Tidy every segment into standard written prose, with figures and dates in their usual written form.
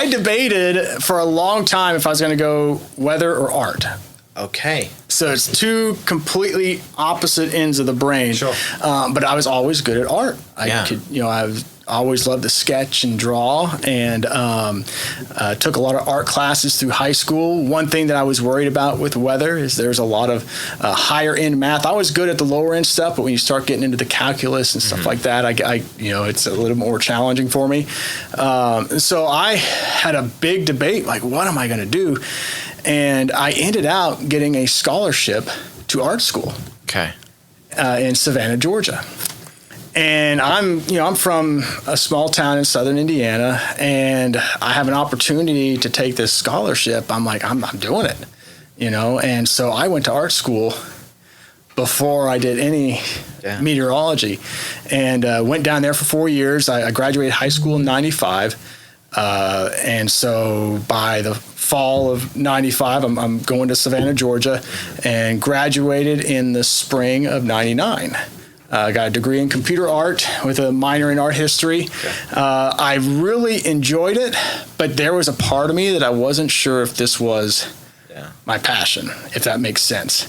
I debated for a long time if I was going to go weather or art. Okay. So it's two completely opposite ends of the brain. Sure. But I was always good at art. I always loved to sketch and draw, and took a lot of art classes through high school. One thing that I was worried about with weather is there's a lot of higher end math. I was good at the lower end stuff, but when you start getting into the calculus and stuff like that, it's a little more challenging for me. So I had a big debate, like, what am I going to do? And I ended up getting a scholarship to art school. Okay. In Savannah, Georgia. And I'm from a small town in southern Indiana, and I have an opportunity to take this scholarship. I'm like, I'm doing it, And so I went to art school before I did any meteorology, and went down there for 4 years. I graduated high school in 95. And so by the fall of 95, I'm going to Savannah, Georgia, and graduated in the spring of 99. I got a degree in computer art with a minor in art history. Okay. I really enjoyed it, but there was a part of me that I wasn't sure if this was my passion, if that makes sense.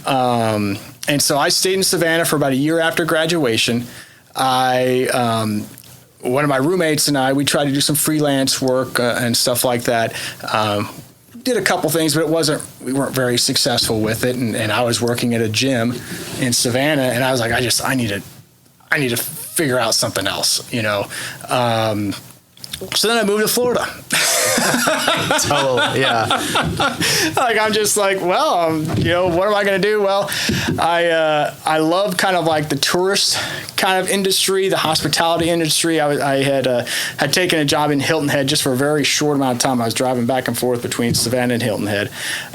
And so I stayed in Savannah for about a year after graduation. One of my roommates and I, we tried to do some freelance work and stuff like that. Did a couple things, but we weren't very successful with it. And I was working at a gym in Savannah, and I was like, I need to figure out something else, So then I moved to Florida. Totally, yeah. Like, I'm just like, well, what am I going to do? Well, I love kind of like the tourist kind of industry, the hospitality industry. I had taken a job in Hilton Head just for a very short amount of time. I was driving back and forth between Savannah and Hilton Head,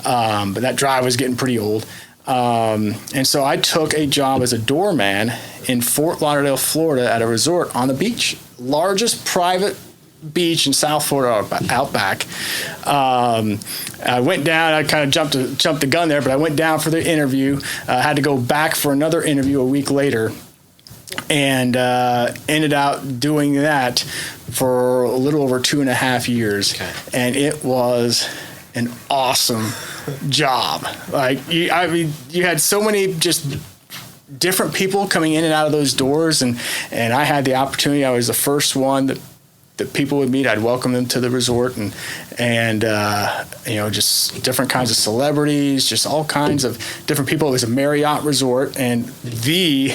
but that drive was getting pretty old. And so I took a job as a doorman in Fort Lauderdale, Florida, at a resort on the beach, largest private beach in South Florida Outback. I went down. I kind of jumped the gun there, but I went down for the interview. I had to go back for another interview a week later, and ended up doing that for a little over 2.5 years. Okay. And it was an awesome job. Like, you had so many just different people coming in and out of those doors, and I had the opportunity. I was the first one that people would meet. I'd welcome them to the resort, and just different kinds of celebrities, just all kinds of different people. It was a Marriott resort, and the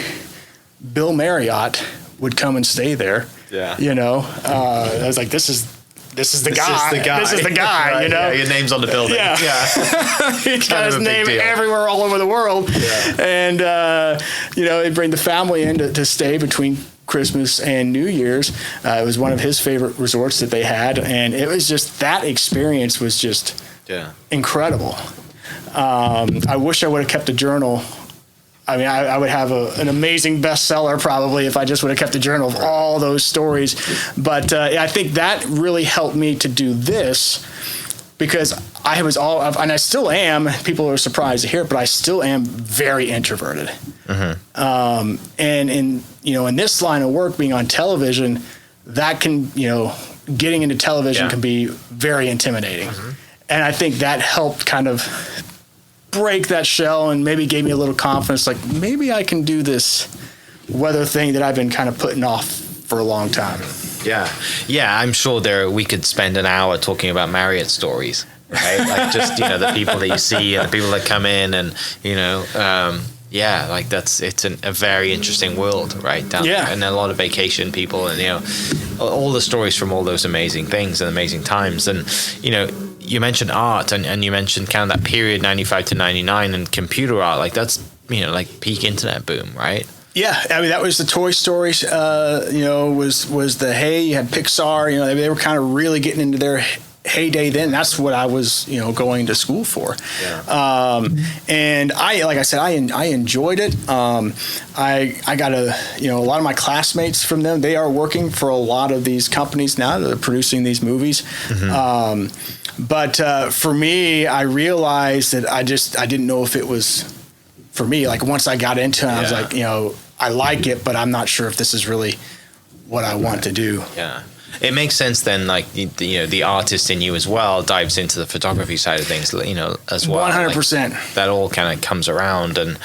Bill Marriott would come and stay there. Yeah. I was like, this is the guy. This is the guy, right, Yeah, your name's on the building. Yeah. He got his name everywhere all over the world. Yeah. And, they'd bring the family in to stay between Christmas and New Year's. It was one of his favorite resorts that they had. And it was just, that experience was just incredible. I wish I would have kept a journal. I mean, I would have an amazing bestseller probably if I just would have kept a journal of all those stories. But I think that really helped me to do this, because I was and I still am. People are surprised to hear it, but I still am very introverted. Mm-hmm. And in this line of work, being on television, that can, getting into television can be very intimidating. Mm-hmm. And I think that helped kind of break that shell and maybe gave me a little confidence, like maybe I can do this weather thing that I've been kind of putting off for a long time. Yeah, I'm sure we could spend an hour talking about Marriott stories, right? Like just the people that you see and the people that come in, and it's a very interesting world, right? Down there. And a lot of vacation people, and all the stories from all those amazing things and amazing times. And you mentioned art, and you mentioned kind of that period 95 to 99 and computer art. Like that's like peak internet boom, right? Yeah, I mean that was the Toy Story. Was the you had Pixar. They were kind of really getting into their heyday then. That's what I was going to school for. Yeah. And like I said, I enjoyed it. I got a lot of my classmates from them. They are working for a lot of these companies now that are producing these movies. Mm-hmm. But for me, I realized that I didn't know if it was for me. Like once I got into it, I was like, I like it, but I'm not sure if this is really what I want to do. Yeah. It makes sense then, like, the artist in you as well dives into the photography side of things, as well. 100%. Like, that all kind of comes around. And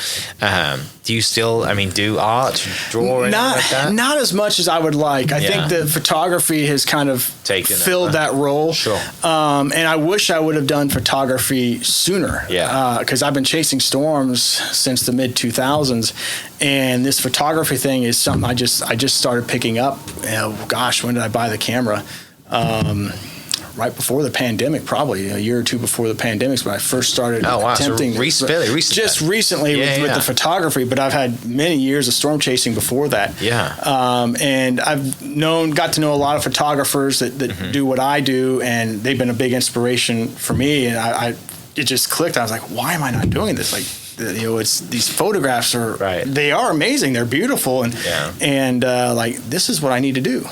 do you still, do art, draw, anything like that? Not as much as I would like. I think that photography has kind of filled that role. Sure. And I wish I would have done photography sooner. Yeah. Because I've been chasing storms since the mid 2000s, and this photography thing is something I just started picking up. Gosh, when did I buy the camera? Right before the pandemic, probably a year or two before the pandemic, when I first started attempting. So fairly recent. Just recently with the photography, but I've had many years of storm chasing before that. Yeah. And I've got to know a lot of photographers that do what I do, and they've been a big inspiration for me. And it just clicked. I was like, why am I not doing this? Like, it's these photographs they are amazing. They're beautiful, and like, this is what I need to do.